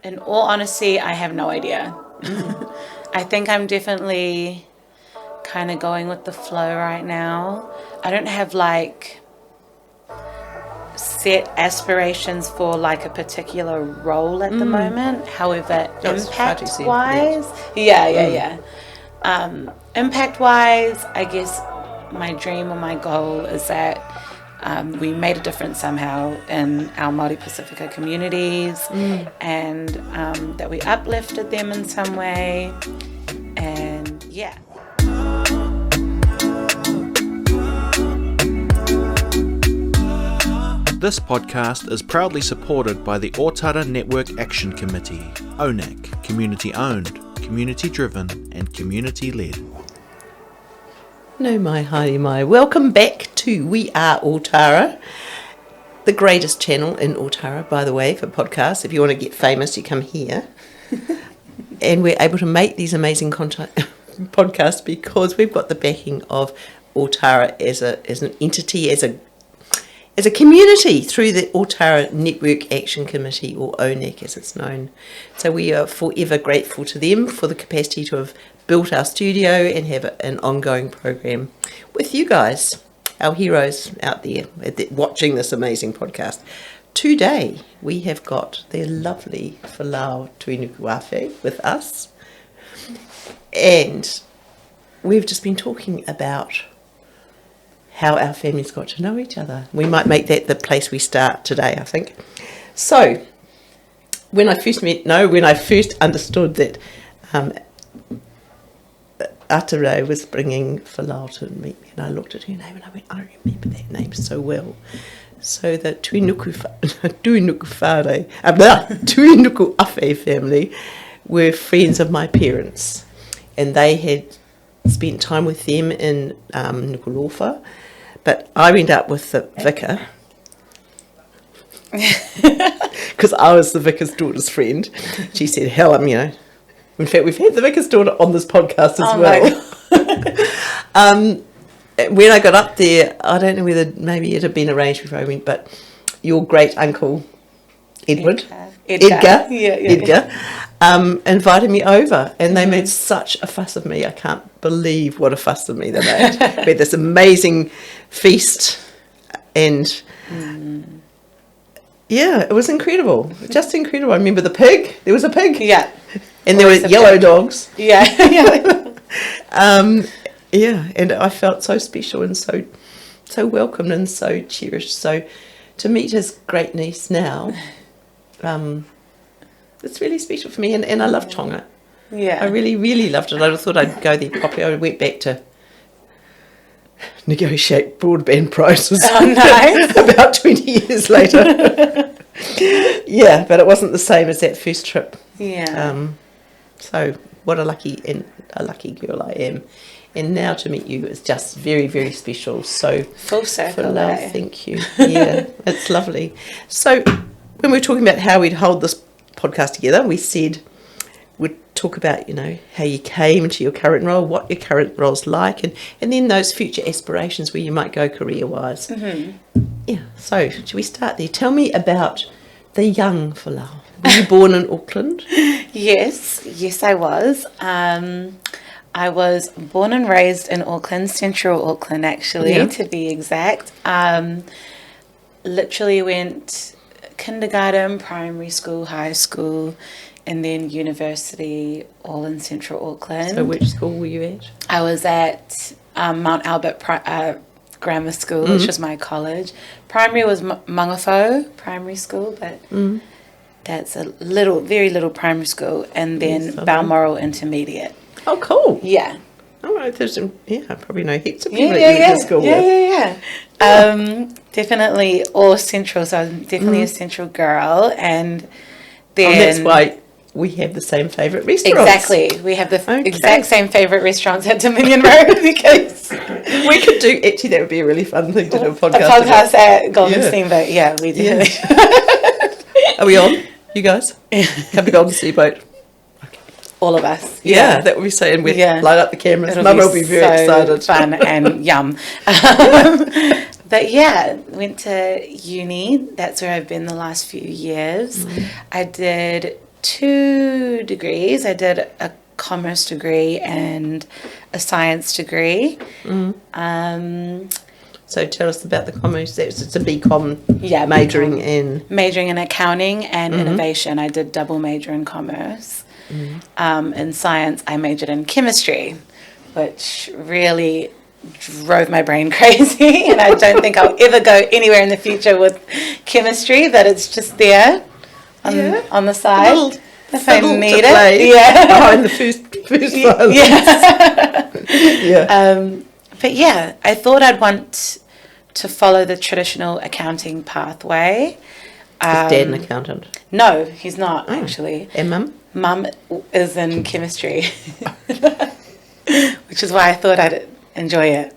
in all honesty, I have no idea. I think I'm definitely kind of going with the flow right now. I don't have like set aspirations for like a particular role at the moment. However, impact-wise, impact-wise, I guess my dream or my goal is that we made a difference somehow in our Māori Pasifika communities, and that we uplifted them in some way, and yeah. This podcast is proudly supported by the Ōtara Network Action Committee, ONAC, community-owned, community-driven and community-led. No mai, haere mai. Welcome back to We Are Ōtara, the greatest channel in Ōtara, by the way, for podcasts. If you want to get famous, you come here. And we're able to make these amazing podcasts because we've got the backing of Ōtara as an entity, as a community through the Ōtara Network Action Committee, or ONAC as it's known. So we are forever grateful to them for the capacity to have built our studio and have an ongoing program with you guys, our heroes out there watching this amazing podcast. Today we have got the lovely Folau Tu'inukuafe with us, and we've just been talking about how our families got to know each other. We might make that the place we start today, I think. So, when I first understood that Atarau was bringing Folau to meet me, and I looked at her name and I went, I remember that name so well. So the Tu'inukuafe family were friends of my parents, and they had spent time with them in Nukulofa. But I went up with the vicar because I was the vicar's daughter's friend. She said, hell, in fact, we've had the vicar's daughter on this podcast as well. When I got up there, I don't know whether maybe it had been arranged before I went, but your great uncle, Edgar, invited me over, and they made such a fuss of me. I can't believe what a fuss of me they made. We had this amazing feast, and it was incredible, just incredible. I remember the pig. There was a pig, and there were yellow dogs, and I felt so special and so welcomed and so cherished. So to meet his great niece now, it's really special for me, and I love Tonga. Yeah, I really, really loved it. I thought I'd go there properly. I went back to negotiate broadband prices. Oh, nice. About 20 years later. Yeah, but it wasn't the same as that first trip. Yeah. So what a lucky girl I am. And now to meet you is just very, very special. So full circle. Folau, thank you. Yeah, it's lovely. So when we were talking about how we'd hold this podcast together, we said we'd talk about, how you came to your current role, what your current role's like, and then those future aspirations where you might go career-wise. Mm-hmm. Yeah, so should we start there? Tell me about the young Folau. Were you born in Auckland? Yes, I was. I was born and raised in Auckland, Central Auckland actually, to be exact. Literally went kindergarten, primary school, high school, and then university, all in Central Auckland. So which school were you at? I was at Mount Albert Grammar School, which was my college. Primary was Mangawhau Primary School, but that's a very little primary school. And then Balmoral Intermediate. Oh, cool. Yeah. Oh, I probably know heaps of people that you went to school with. Yeah. Definitely all central, so I'm definitely a central girl, and then... that's why we have the same favourite restaurants. Exactly. We have the exact same favourite restaurants at Dominion Road, because... we could do... Actually, that would be a really fun thing to do, a podcast. A podcast at Golden Steamboat. Yeah, we do. Yeah. Are we on, you guys? Come to Golden Steamboat. All of us. Yeah, that would be so. And we'd light up the cameras. Mum will be very excited. Fun and yum. But yeah, went to uni. That's where I've been the last few years. I did 2 degrees. I did a commerce degree and a science degree. So tell us about the commerce. It's a BCom majoring in... Majoring in accounting and innovation. I did double major in commerce. In science, I majored in chemistry, which really drove my brain crazy. And I don't think I'll ever go anywhere in the future with chemistry, but it's just there on the side. If I need it. Behind the first violence. But yeah, I thought I'd want to follow the traditional accounting pathway. Is Dad an accountant? No, he's not actually. And Mum? Mum is in chemistry, which is why I thought I'd enjoy it.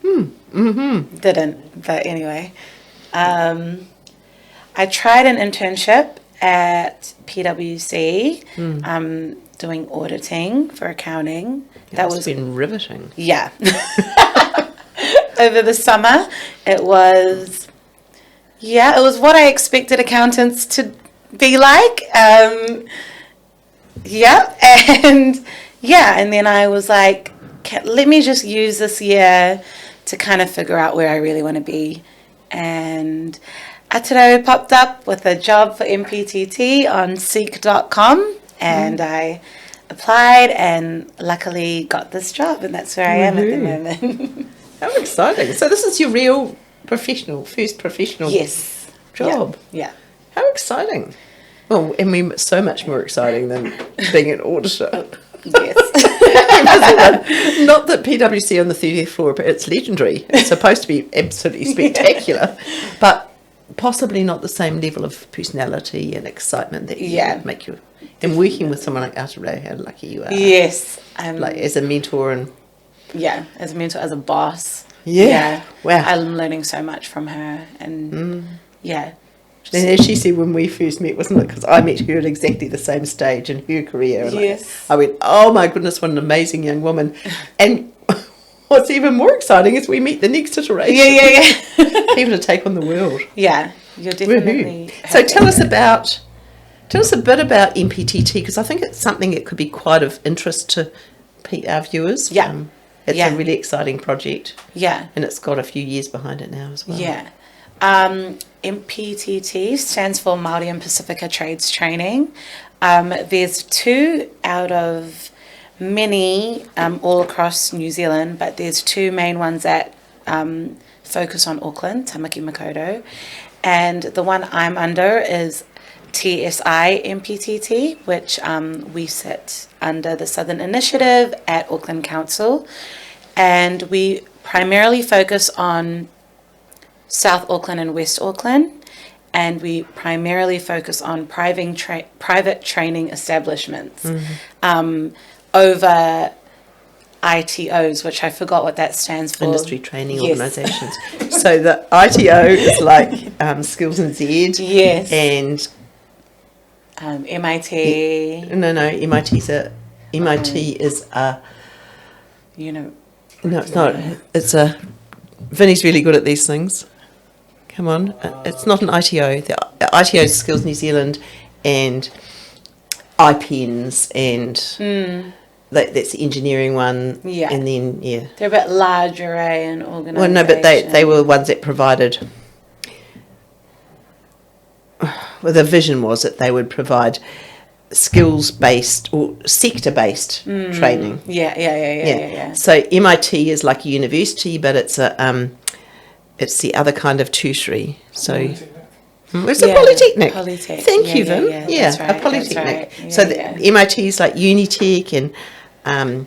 Didn't, but anyway. I tried an internship at PwC, doing auditing for accounting. That was been riveting. Yeah. Over the summer, it was what I expected accountants to be like. And then I was like, let me just use this year to kind of figure out where I really want to be. And Atarau popped up with a job for MPTT on seek.com, and I applied and luckily got this job, and that's where I am at the moment. How exciting. So this is your real first professional job. Yeah. How exciting. Well, and we're so much more exciting than being an auditor. Yes. Not that PwC on the 30th floor, but it's legendary. It's supposed to be absolutely spectacular, but possibly not the same level of personality and excitement that you make you. And working with someone like Atarau, how lucky you are. Yes. Like as a mentor and... Yeah, as a mentor, as a boss. Yeah. Wow. I'm learning so much from her. And And as she said when we first met, wasn't it? Because I met her at exactly the same stage in her career. And I went, oh my goodness, what an amazing young woman. And what's even more exciting is we meet the next iteration. Yeah. People to take on the world. Yeah, you're definitely... So tell us a bit about MPTT, because I think it's something that could be quite of interest to our viewers. Yeah. It's a really exciting project. Yeah. And it's got a few years behind it now as well. Yeah. MPTT stands for Māori and Pasifika Trades Training. There's 2 out of many all across New Zealand, but there's 2 main ones that focus on Auckland, Tamaki Makaurau. And the one I'm under is TSI MPTT, which we sit under the Southern Initiative at Auckland Council, and we primarily focus on South Auckland and West Auckland, and we primarily focus on private training establishments over ITOs, which I forgot what that stands for. Industry Training Organisations. So the ITO is like Skills NZ. Yes. And MIT. No, MIT is a. No, it's not. It's a. Vinny's really good at these things. Come on, it's not an ITO. The ITO is Skills New Zealand, and IPENS, and that's the engineering one. Yeah, and then they're a bit larger in organisation. Well, no, but they were the ones that provided. Well, the vision was that they would provide skills-based or sector-based training. Yeah. So MIT is like a university, but it's it's the other kind of tertiary. So it's a polytechnic. Thank you, Vin. That's right, a polytechnic. Right. So the MIT is like Unitech and and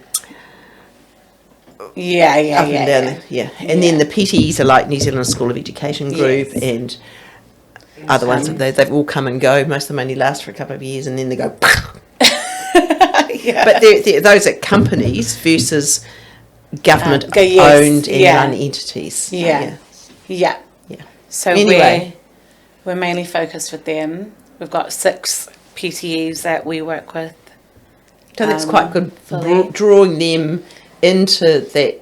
then the PTEs are like New Zealand School of Education Group and other ones. They've all come and go. Most of them only last for a couple of years, and then they go. But those are companies versus government owned and run entities. So anyway, we're mainly focused with them. We've got 6 PTEs that we work with. So that's quite good, drawing them into that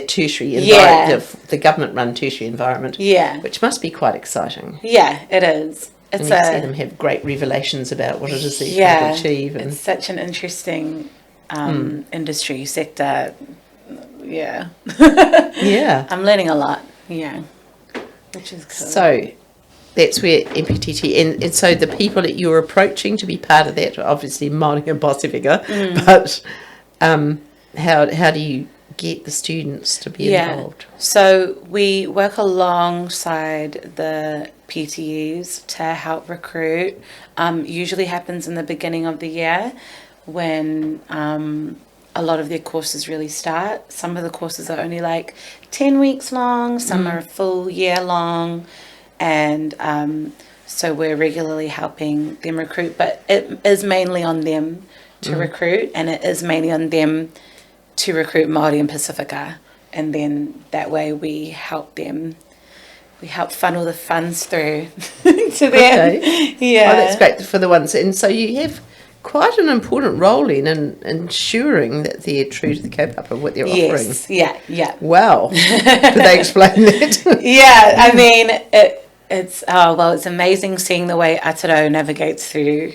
tertiary environment, the government-run tertiary environment, which must be quite exciting. Yeah, it is. it's and you see them have great revelations about what it is they're trying to achieve. And it's such an interesting industry sector. Yeah. Yeah. I'm learning a lot. Yeah. Which is cool. So that's where MPTT, and so the people that you're approaching to be part of that are obviously Māori and Pasifika, but how do you get the students to be involved? So we work alongside the PTEs to help recruit. Usually happens in the beginning of the year when a lot of their courses really start. Some of the courses are only like 10 weeks long, some are a full year long, and so we're regularly helping them recruit, but it is mainly on them to recruit, and it is mainly on them to recruit Māori and Pasifika, and then that way we help funnel the funds through to them. Okay. Yeah. Oh, that's great for the ones. And so you have quite an important role in ensuring that they're true to the kaupapa of what they're offering. Yeah. Wow. Did they explain that? Yeah, I mean, it's amazing seeing the way Atarau navigates through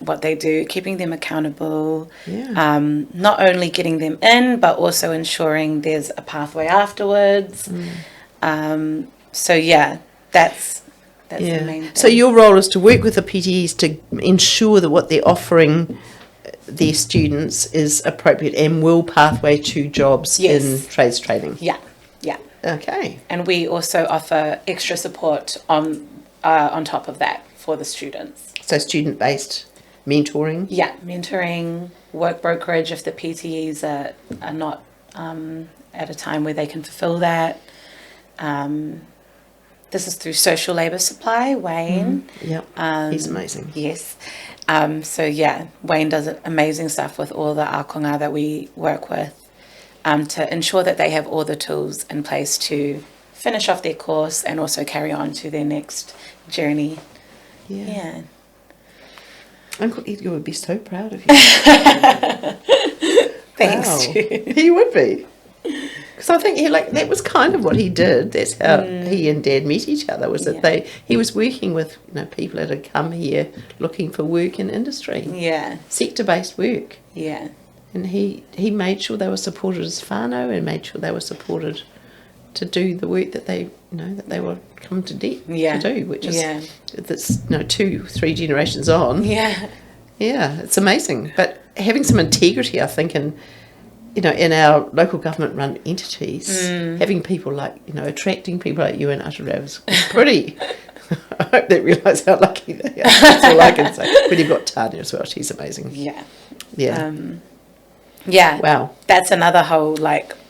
what they do, keeping them accountable, not only getting them in, but also ensuring there's a pathway afterwards. So yeah, that's the main thing. So your role is to work with the PTEs to ensure that what they're offering their students is appropriate and will pathway to jobs in trades training. Yeah. Okay. And we also offer extra support on top of that for the students. So student-based mentoring? Yeah, mentoring, work brokerage if the PTEs are not at a time where they can fulfill that. This is through Social Labour Supply, Wayne. Yep, he's amazing. Yes. So yeah, Wayne does amazing stuff with all the akonga that we work with to ensure that they have all the tools in place to finish off their course and also carry on to their next journey. Yeah. Uncle Edgar would be so proud of you. Thanks, Judy. He would be. Because I think that was kind of what he did. That's how he and Dad met each other, was that he was working with people that had come here looking for work in industry. Yeah. Sector-based work. Yeah. And he made sure they were supported as whānau and made sure they were supported to do the work that they were come to do, which is that's 2-3 generations on. Yeah, it's amazing. But having some integrity, I think, in our local government run entities, having people attracting people like you and Atarau is pretty. I hope they realise how lucky they are. That's all I can say. But you've got Tanya as well. She's amazing. Yeah. Wow. That's another whole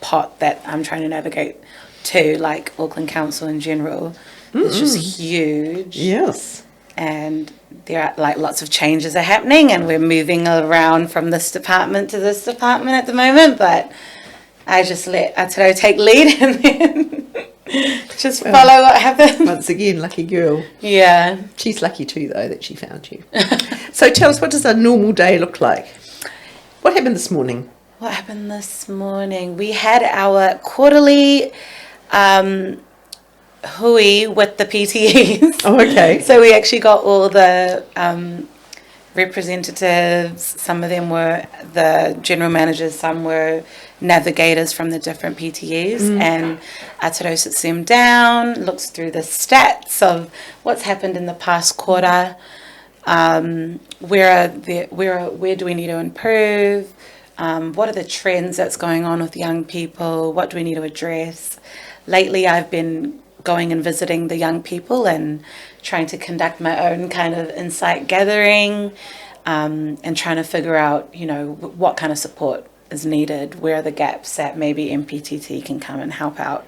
pot that I'm trying to navigate too, Auckland Council in general. It's just huge. Yes. And there are lots of changes are happening, and we're moving around from this department to this department at the moment, but I just let Atarau take lead and then just follow what happens. Once again, lucky girl. Yeah. She's lucky too, though, that she found you. So tell us, what does a normal day look like? What happened this morning? What happened this morning? We had our quarterly hui with the PTEs. Oh, okay. So we actually got all the representatives. Some of them were the general managers, some were navigators from the different PTEs, and Atarau sits them down, looks through the stats of what's happened in the past quarter. Where do we need to improve? What are the trends that's going on with young people? What do we need to address? Lately, I've been going and visiting the young people and trying to conduct my own kind of insight gathering, and trying to figure out, what kind of support is needed, where are the gaps that maybe MPTT can come and help out.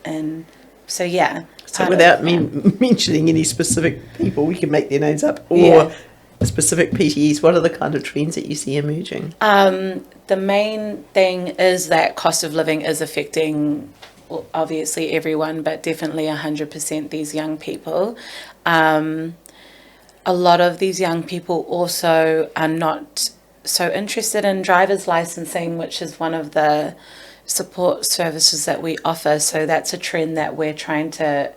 And so, yeah. So without mentioning any specific people, we can make their names up, or specific PTEs, what are the kind of trends that you see emerging? The main thing is that cost of living is affecting, obviously, everyone, but definitely 100% these young people. A lot of these young people also are not so interested in driver's licensing, which is one of the support services that we offer. So that's a trend that we're trying to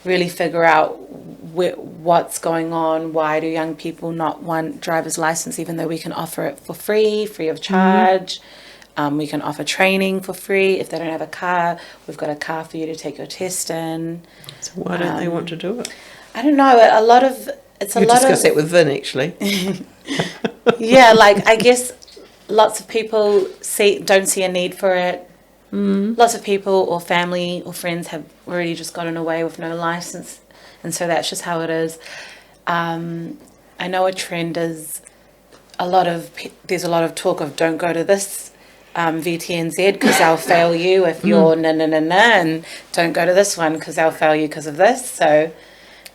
really figure out what's going on. Why do young people not want driver's license, even though we can offer it for free of charge? We can offer training for free. If they don't have a car, we've got a car for you to take your test in. So why don't they want to do it? I don't know. You discuss that with Vin, actually. Yeah, like I guess lots of people don't see a need for it. Lots of people or family or friends have already just gotten away with no license, and so that's just how it is. I know a trend is there's a lot of talk of don't go to this VTNZ because they'll fail you if you're and don't go to this one because they'll fail you because of this. So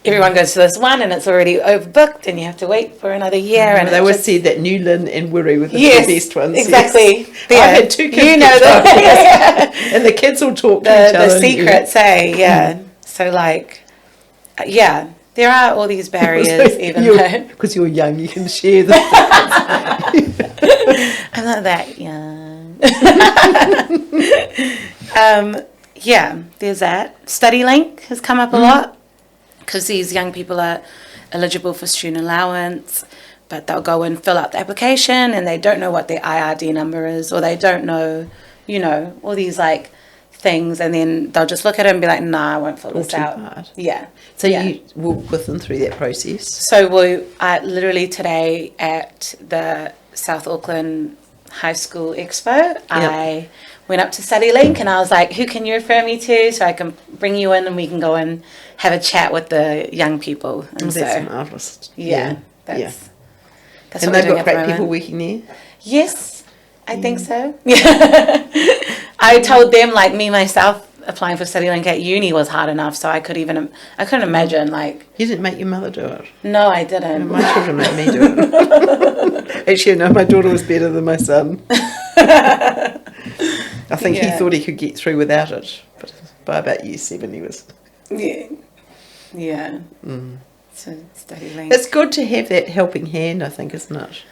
everyone goes to this one and it's already overbooked and you have to wait for another year. And they always said that Newlyn and Wirri were the two best ones. Exactly. Yes. I had 2 kids. You know that. And the kids will talk to each other. The secrets, So there are all these barriers, even though... Because you're young, you can share them. I'm not that young. There's that. Study Link has come up a lot because these young people are eligible for student allowance, but they'll go and fill out the application and they don't know what their IRD number is, or they don't know, all these things, and then they'll just look at it and be like, nah, I won't fill this out. Hard. Yeah. So you walk with them through that process? So literally today at the South Auckland High School Expo, I went up to Study Link and I was like, who can you refer me to so I can bring you in and we can go and have a chat with the young people. And that's marvellous. That's and they've got great people working there? Yes, I think so. I told them, myself, applying for Study Link at uni was hard enough, so I couldn't imagine, You didn't make your mother do it? No, I didn't. No, my children made me do it. Actually, no, my daughter was better than my son. I think he thought he could get through without it, but by about year 7 he was... Yeah. So Study Link. It's good to have that helping hand, I think, isn't it?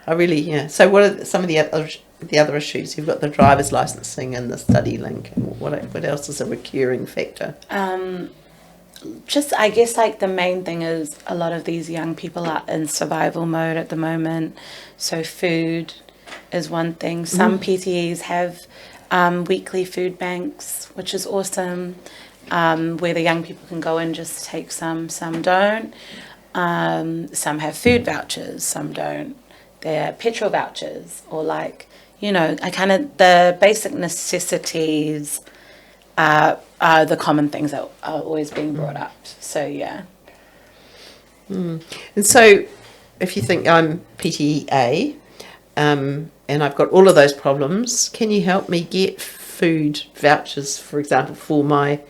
I really, So what are some of the other issues? You've got the driver's licensing and the Study Link. And what else is a recurring factor? Just, I guess, the main thing is a lot of these young people are in survival mode at the moment. So food is one thing. Some PTEs have weekly food banks, which is awesome, where the young people can go and just take some don't. Some have food vouchers, some don't. They're petrol vouchers, or the basic necessities are the common things that are always being brought up. So, And so, if you think I'm PTEA, and I've got all of those problems, can you help me get food vouchers, for example, for my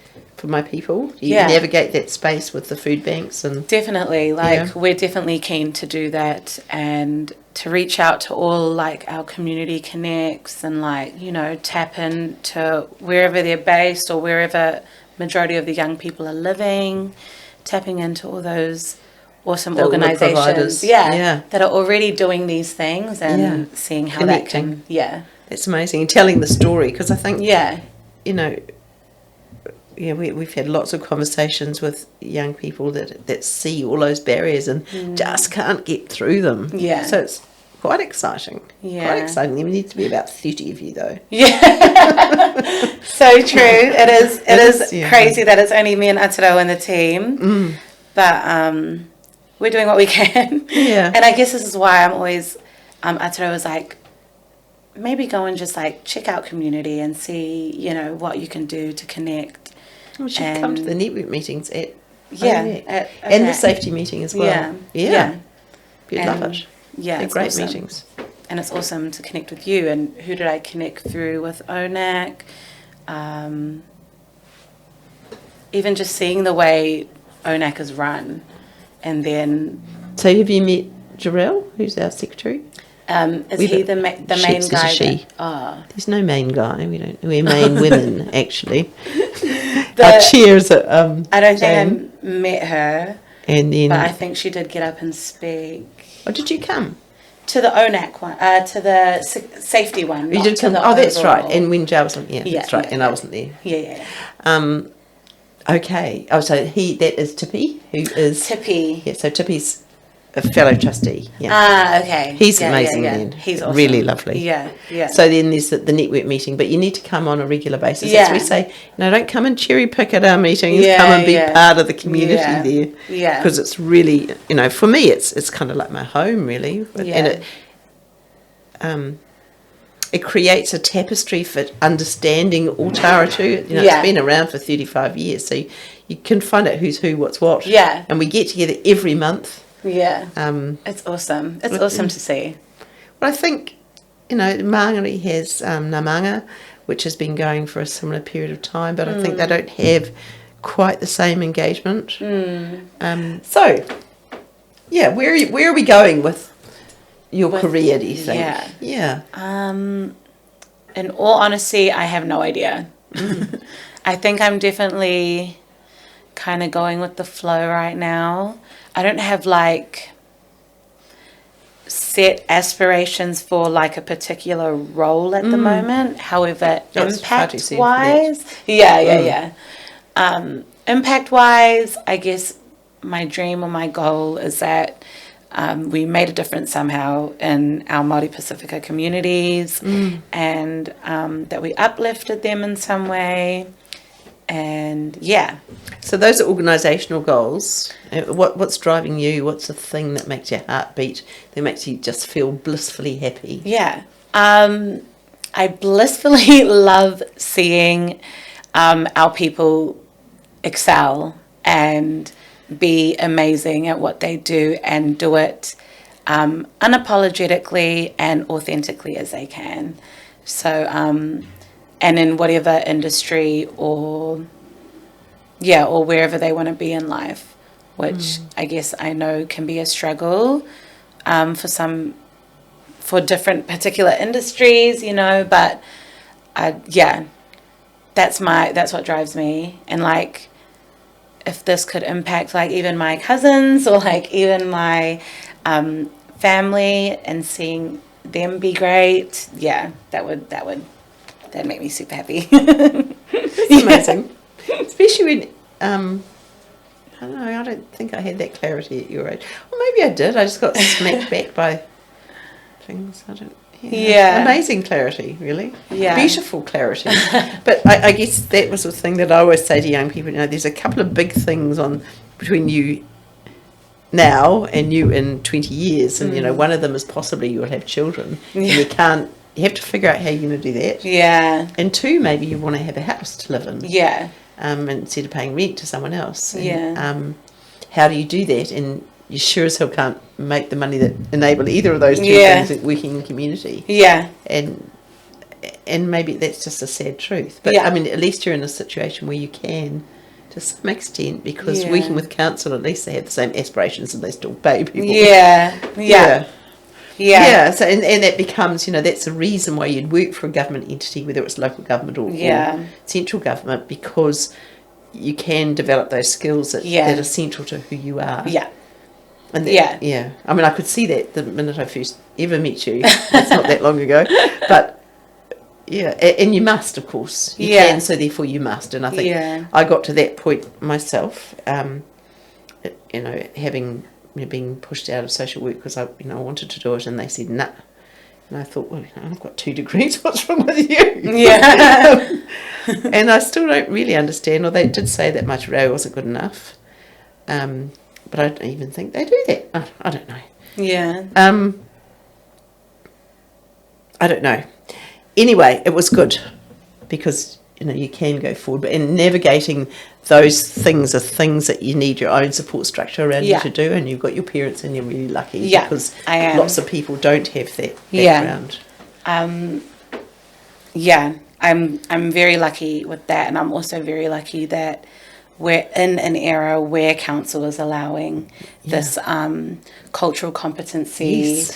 people? Do you navigate that space with the food banks? And definitely, we're definitely keen to do that and to reach out to all our community connects and tap into wherever they're based or wherever majority of the young people are living, tapping into all those awesome organisations that are already doing these things and seeing how connecting. that can that's amazing, and telling the story, because I think we've had lots of conversations with young people that see all those barriers and just can't get through them. Yeah. So it's quite exciting. Yeah. Quite exciting. There need to be about 30 of you, though. Yeah. So true. It is crazy that it's only me and Atarau in the team. But we're doing what we can. Yeah. And I guess this is why I'm always, Atarau was like, maybe go and just check out community and see, what you can do to connect. We should come to the network meetings at and the safety meeting as well. Yeah. You'd love it. Yeah, they're great meetings. And it's awesome to connect with you. And who did I connect through with ONAC? Even just seeing the way ONAC is run. And then... So have you met Jarrell, who's our secretary? Is he the main guy? She. There's no main guy. We're main women, actually. Our chairs at I don't think I met her. And then, but I think she did get up and speak. Oh, did you come? To the ONAC one, to the safety one. You did come. Oh, that's right. And when Jar was on, that's right. And I wasn't there. Yeah. Okay. Oh, so that is Tippy, who is... Tippy. Yeah, so Tippy's a fellow trustee. Yeah. Ah, okay. He's amazing then. He's awesome. Really lovely. Yeah, yeah. So then there's the network meeting, but you need to come on a regular basis. Yeah. As we say, don't come and cherry pick at our meetings. Yeah, come and be yeah. part of the community Yeah. there. Yeah. Because it's really, for me, it's kind of like my home, really. Yeah. And it creates a tapestry for understanding Ōtara too. Yeah. It's been around for 35 years, so you can find out who's who, what's what. Yeah. And we get together every month. Yeah. It's awesome. It's awesome to see. Well, I think, Māori has Namanga, which has been going for a similar period of time, but I think they don't have quite the same engagement. So, yeah, where are we going with your career, do you think? Yeah. In all honesty, I have no idea. I think I'm definitely kind of going with the flow right now. I don't have set aspirations for a particular role at the moment. However, impact-wise, impact-wise, I guess my dream or my goal is that we made a difference somehow in our Māori Pasifika communities, and that we uplifted them in some way. And so those are organisational goals. What's driving you? What's the thing that makes your heart beat, that makes you just feel blissfully happy? I blissfully love seeing our people excel and be amazing at what they do, and do it unapologetically and authentically as they can. So and in whatever industry or wherever they want to be in life, which I guess I know can be a struggle for different particular industries, but that's what drives me. And if this could impact even my cousins or even my family, and seeing them be great, that'd make me super happy. It's amazing. Especially when, I don't know, I don't think I had that clarity at your age. Well, maybe I did. I just got smacked back by things. I don't... Amazing clarity, really. Yeah. Beautiful clarity. But I guess that was the thing that I always say to young people, there's a couple of big things between you now and you in 20 years. And, one of them is possibly you'll have children. Yeah. And you have to figure out how you're going to do that. Yeah. And two, maybe you want to have a house to live in. Yeah. Instead of paying rent to someone else. And, how do you do that? And you sure as hell can't make the money that enable either of those two things working in community. Yeah. And maybe that's just a sad truth. But, at least you're in a situation where you can, to some extent, because working with council, at least they have the same aspirations and they still pay people. Yeah, so and that becomes, that's the reason why you'd work for a government entity, whether it's local government or central government, because you can develop those skills that are central to who you are. Yeah. And I could see that the minute I first ever met you. It's not that long ago. But, and you must, of course. You can, so therefore you must. And I think I got to that point myself, having... being pushed out of social work because I wanted to do it, and they said nah. And I thought, well, I've got 2 degrees. What's wrong with you? Yeah. And I still don't really understand. Or they did say that much rau wasn't good enough, but I don't even think they do that. I don't know. Yeah. I don't know. Anyway, it was good because you can go forward, but in navigating those things are things that you need your own support structure around you to do, and you've got your parents, and you're really lucky because lots of people don't have that background. I'm very lucky with that, and I'm also very lucky that we're in an era where council is allowing this cultural competency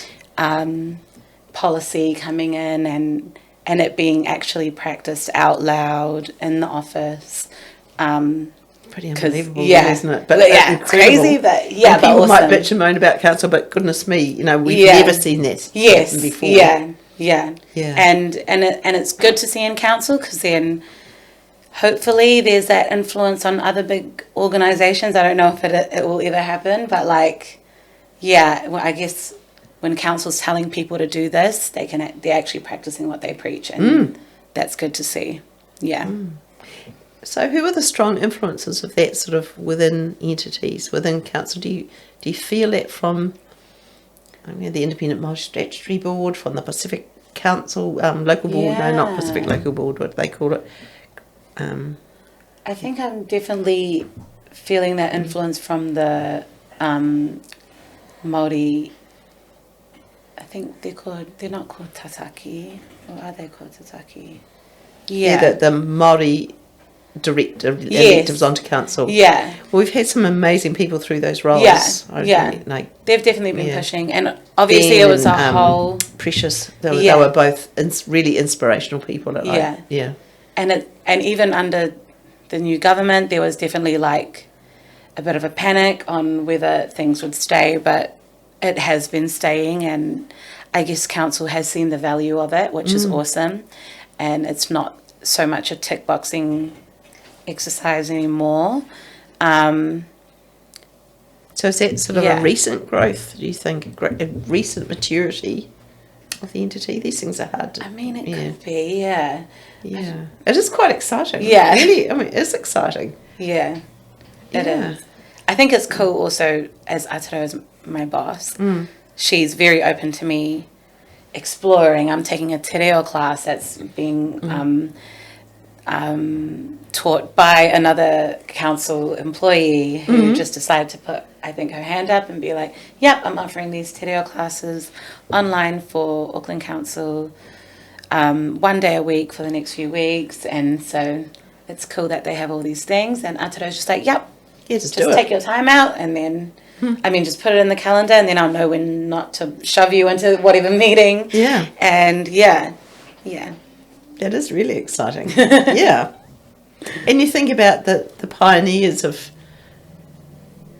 policy coming in, and it being actually practiced out loud in the office. Pretty unbelievable, isn't it? But it's crazy, but and people awesome. might bitch and moan about council, but goodness me, we've never seen that happen before. And it's good to see in council, because then hopefully there's that influence on other big organisations. I don't know if it will ever happen, but like, yeah, well, I guess when council's telling people to do this, they're actually practicing what they preach, and that's good to see. Yeah. So who are the strong influences of that sort of within entities, within council? Do you feel that from the Independent Māori Statutory Board, from the Pacific Council, local board? Yeah. No, not Pacific Local Board, what do they call it? I think I'm definitely feeling that influence from the Māori. I think they're not called tataki, or are they called tataki? Yeah, the Māori electives onto council. Yeah. Well, we've had some amazing people through those roles. Yeah. Like they've definitely been pushing, and obviously it was a whole Precious. They were both really inspirational people. And even under the new government, there was definitely like a bit of a panic on whether things would stay, but it has been staying, and I guess council has seen the value of it, which is awesome, and it's not so much a tick boxing exercise anymore. So is that sort of a recent growth, do you think, a recent maturity of the entity? These things are hard to... I mean, it could be, yeah. Yeah. It is quite exciting. Yeah. Really, I mean, it's exciting. Yeah, it is. I think it's cool also, as Atarau is my boss, she's very open to me exploring. I'm taking a te reo class that's being taught by another council employee who just decided to put, I think, her hand up and be like, yep, I'm offering these te reo classes online for Auckland Council 1 day a week for the next few weeks. And so it's cool that they have all these things. And Atarau's just like, yep, just take your time out, and then just put it in the calendar, and then I'll know when not to shove you into whatever meeting. Yeah. And yeah. That is really exciting. Yeah. And you think about the pioneers of,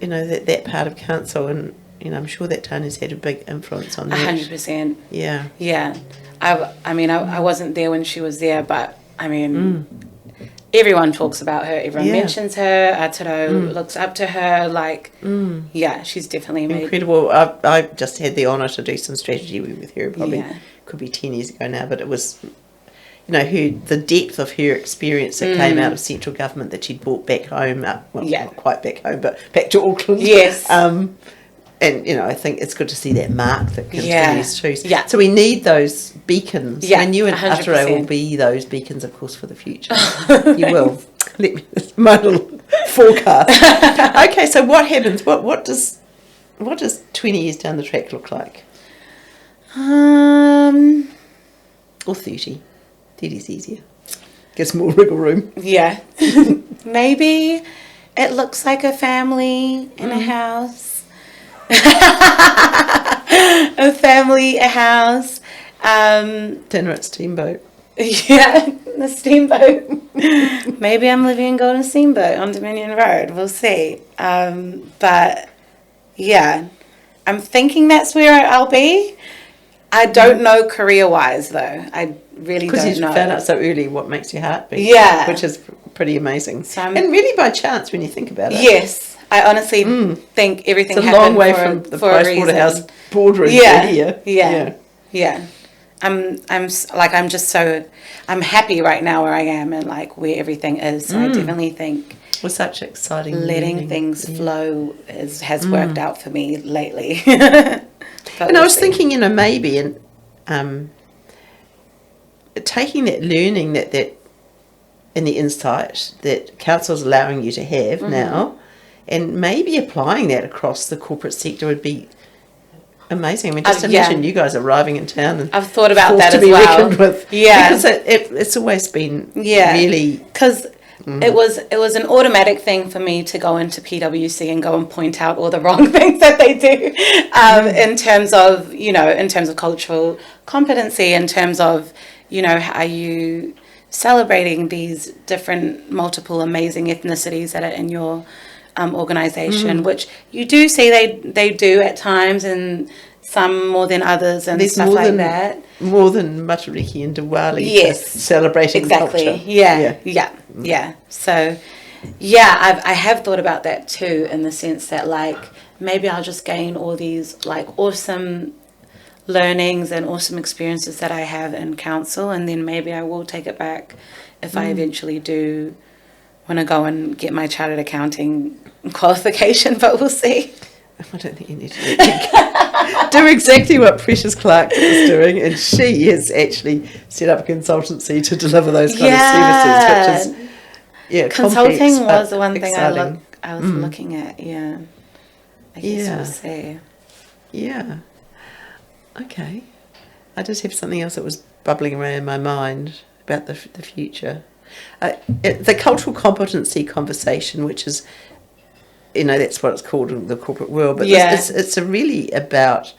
that part of council, and, I'm sure that Tana's had a big influence on that. 100%. Yeah. Yeah. I wasn't there when she was there, but, everyone talks about her. Everyone mentions her. Atarau looks up to her. She's definitely incredible. I just had the honour to do some strategy with her. Probably could be 10 years ago now, but it was, the depth of her experience that came out of central government that she'd brought back home. Not quite back home, but back to Auckland. Yes. And, I think it's good to see that mark that continues too. Yeah. So we need those beacons. Yeah, and you and 100%. Atarau will be those beacons, of course, for the future. You will. Let me, my little forecast. Okay, so what happens? What does 20 years down the track look like? Or 30. 30's easier. Gives more wriggle room. Yeah. Maybe it looks like a family in a house. A family, a house. Dinner at Steamboat. Yeah, the Steamboat. Maybe I'm living in Golden Steamboat on Dominion Road. We'll see. But yeah, I'm thinking that's where I'll be. I don't know career-wise though. I really don't know. Because you found out so early what makes your heart beat. Yeah. Which is pretty amazing. So and really by chance when you think about it. Yes. I honestly think everything happened. It's a long way from the Pricewaterhouse boardroom here. Yeah. I'm happy right now where I am and where everything is. So I definitely think with such exciting letting things flow has worked out for me lately. And I was thinking, maybe and taking that learning that and the insight that council's allowing you to have now, and maybe applying that across the corporate sector would be amazing. I mean, just imagine you guys arriving in town and I've thought about that to as be well. reckoned with. Yeah, because it's always been really because it was an automatic thing for me to go into PwC and go and point out all the wrong things that they do in terms of cultural competency, in terms of how you celebrating these different multiple amazing ethnicities that are in your organization, which you do see they do at times in some more than others and There's stuff more like than, that. More than Matariki and Diwali. Yes. Celebrating Exactly. culture. Yeah. So, yeah, I have thought about that too, in the sense that, like, maybe I'll just gain all these, like, awesome learnings and awesome experiences that I have in council, and then maybe I will take it back if I eventually do want to go and get my chartered accounting qualification, but we'll see. I don't think you need to do exactly what Precious Clark is doing, and she has actually set up a consultancy to deliver those kind of services, which is consulting complex, was the one exciting. thing I was looking at. I guess we'll see. Yeah. Okay. I just have something else that was bubbling around in my mind about the future. The cultural competency conversation, which is, that's what it's called in the corporate world, but it's really about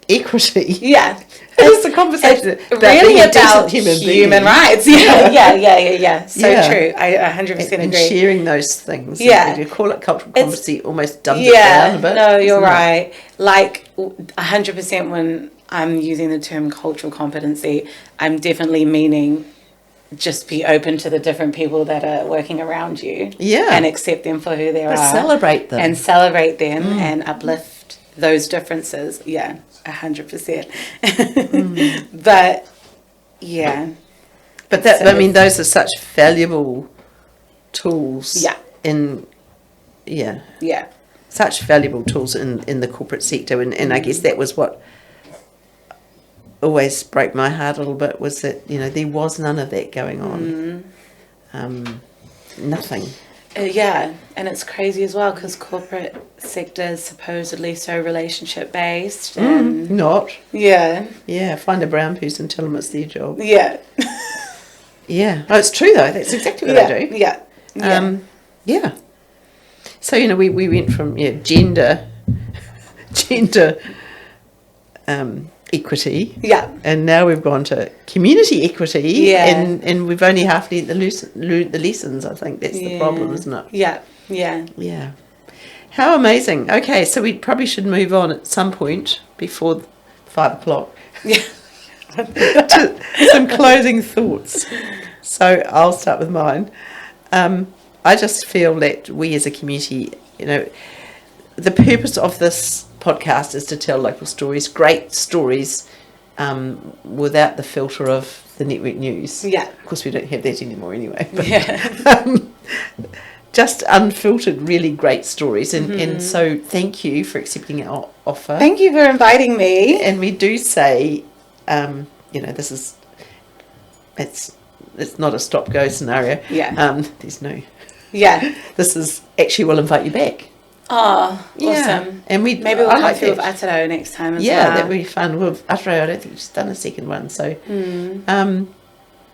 equity. Yeah. It's a conversation about really being a about decent human rights. Yeah. So true. I 100% agree. And sharing those things. Yeah. If you call it cultural competency, almost dumbs it down a bit. No, you're right. Like 100% when I'm using the term cultural competency, I'm definitely meaning just be open to the different people that are working around you. Yeah. And accept them for who they are. Celebrate them. And celebrate them and uplift those differences. Yeah, 100%. But, yeah. But that, I mean, those are such valuable tools. Yeah. Such valuable tools in the corporate sector. And I guess that was what always broke my heart a little bit, was that, there was none of that going on. Nothing. And it's crazy as well, because corporate sector is supposedly so relationship based. Not. Yeah. Find a brown person, tell them it's their job. Yeah. Yeah. Oh, it's true though. That's exactly what I do. Yeah. So we went from gender equity. Yeah. And now we've gone to community equity. Yeah. And we've only half learned the lessons. I think that's the problem, isn't it? Yeah. How amazing. Okay, so we probably should move on at some point before 5:00. Yeah. To some closing thoughts. So I'll start with mine. I just feel that we as a community, the purpose of this podcast is to tell local stories, great stories, without the filter of the network news. Yeah. Of course, we don't have that anymore anyway. But, just unfiltered, really great stories. And so thank you for accepting our offer. Thank you for inviting me. And we do say, this is, it's not a stop-go scenario. Yeah. There's no... Yeah. This is actually, we'll invite you back. Oh, awesome. And maybe we'll come through with Atarau next time as well. Yeah, that'd be fun. With Atarau, I don't think she's done a second one. So,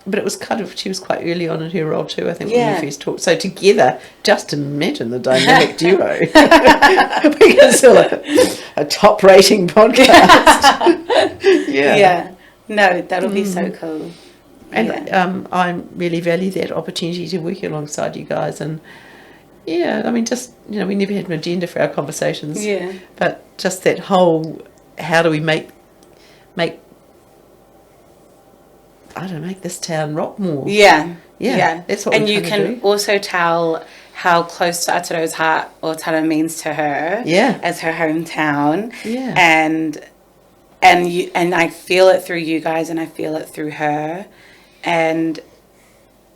but it was she was quite early on in her role too, I think, when we first talked. So together, just imagine the dynamic duo. We can still a top rating podcast. Yeah. No, that'll be so cool. And I really value that opportunity to work alongside you guys. And I mean, just, we never had an agenda for our conversations. Yeah. But just that whole, how do we make this town rock more? Yeah. That's what and you can also tell how close to Atarau's heart Ōtara means to her. Yeah. As her hometown. Yeah. And I feel it through you guys, and I feel it through her, and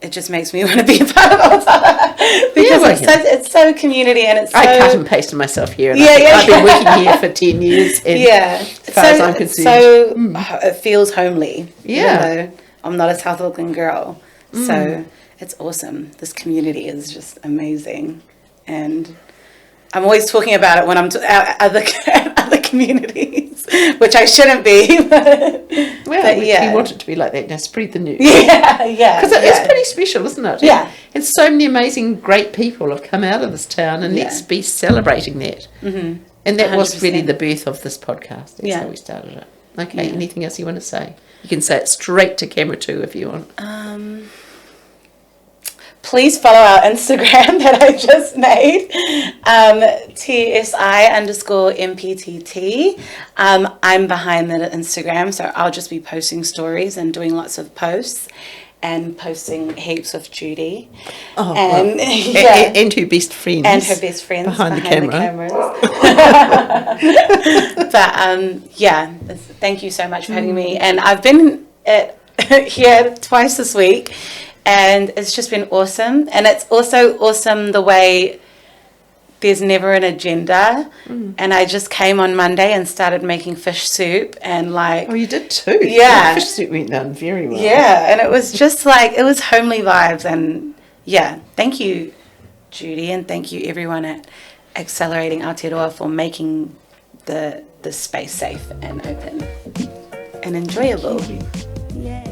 it just makes me want to be a part of Ōtara because it's so community, and it's so... I cut and pasted myself here, and Yeah, I've been working here for 10 years, and as far as I'm concerned, so it feels homely. Yeah, even though I'm not a South Auckland girl, so it's awesome. This community is just amazing, and I'm always talking about it when I'm other communities, which I shouldn't be. But we want it to be like that. Now spread the news. Yeah. Because it's pretty special, isn't it? Yeah. And so many amazing, great people have come out of this town, and let's be celebrating that. Mm-hmm. And that 100%. Was really the birth of this podcast. That's how we started it. Okay, anything else you want to say? You can say it straight to camera too if you want. please follow our Instagram that I just made, TSI_MPTT. I'm behind the Instagram, so I'll just be posting stories and doing lots of posts and posting heaps with Judy. Oh, and, well. yeah. And her best friends. And her best friends behind the cameras. But yeah, thank you so much for having me. And I've been here twice this week, and it's just been awesome. And it's also awesome the way there's never an agenda. And I just came on Monday and started making fish soup, and like... Oh, you did too. Yeah. The fish soup went down very well. Yeah, and it was just like, it was homely vibes. And yeah, thank you, Judy, and thank you everyone at Accelerating Aotearoa for making the space safe and open and enjoyable. Yay.